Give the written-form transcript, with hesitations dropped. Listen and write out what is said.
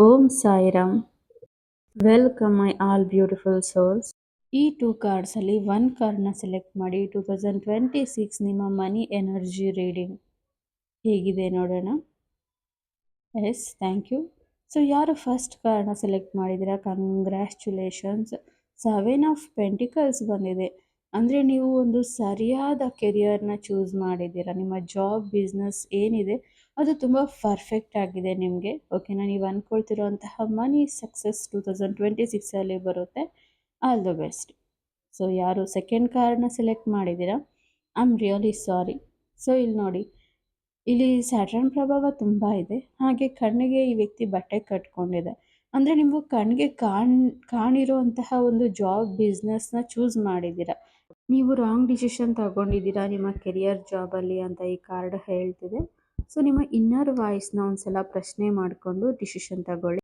Om Sairam. Welcome my all beautiful souls. ಈ 2 ಕಾರ್ಡ್ಸಲ್ಲಿ 1 ಕಾರ್ಡ್ನ select ಮಾಡಿ 2026 ನಿಮ್ಮ ಮನಿ ಎನರ್ಜಿ ರೀಡಿಂಗ್ ಹೇಗಿದೆ ನೋಡೋಣ. Yes, thank you. ಸೊ ಯಾರು ಫಸ್ಟ್ ಕಾರ್ಡ್ನ ಸೆಲೆಕ್ಟ್ ಮಾಡಿದ್ದೀರಾ, ಕಂಗ್ರ್ಯಾಚುಲೇಷನ್ಸ್. 7 ಆಫ್ ಪೆಂಟಿಕಲ್ಸ್ ಬಂದಿದೆ. ಅಂದರೆ ನೀವು ಒಂದು ಸರಿಯಾದ ಕೆರಿಯರ್ನ ಚೂಸ್ ಮಾಡಿದ್ದೀರಾ. ನಿಮ್ಮ ಜಾಬ್ ಬಿಸ್ನೆಸ್ ಏನಿದೆ ಅದು ತುಂಬ ಪರ್ಫೆಕ್ಟ್ ಆಗಿದೆ ನಿಮಗೆ. ಓಕೆನಾ, ನೀವು ಅಂದ್ಕೊಳ್ತಿರೋಂತಹ ಮನಿ ಸಕ್ಸಸ್ 2026ಅಲ್ಲಿ ಬರುತ್ತೆ. All the best. ಸೊ ಯಾರು ಸೆಕೆಂಡ್ ಕಾರ್ಡ್ನ ಸೆಲೆಕ್ಟ್ ಮಾಡಿದ್ದೀರಾ, I am really sorry. So ಇಲ್ಲಿ ನೋಡಿ, ಇಲ್ಲಿ ಸ್ಯಾಟರ್ನ್ ಪ್ರಭಾವ ತುಂಬ ಇದೆ. ಹಾಗೆ ಕಣ್ಣಿಗೆ ಈ ವ್ಯಕ್ತಿ ಬಟ್ಟೆ ಕಟ್ಕೊಂಡಿದೆ. ಅಂದರೆ ನೀವು ಕಣ್ಣಿಗೆ ಕಾಣಿರುವಂತಹ ಒಂದು ಜಾಬ್ ಬಿಸ್ನೆಸ್ನ ಚೂಸ್ ಮಾಡಿದ್ದೀರಾ. ನೀವು ರಾಂಗ್ ಡಿಸಿಷನ್ ತಗೊಂಡಿದ್ದೀರಾ ನಿಮ್ಮ ಕೆರಿಯರ್ ಜಾಬಲ್ಲಿ ಅಂತ ಈ ಕಾರ್ಡ್ ಹೇಳ್ತಿದೆ. ಸೊ ನಿಮ್ಮ ಇನ್ನರ್ ವಾಯ್ಸ್ನ ಒಂದ್ಸಲ ಪ್ರಶ್ನೆ ಮಾಡಿಕೊಂಡು ಡಿಸಿಷನ್ ತಗೊಳ್ಳಿ.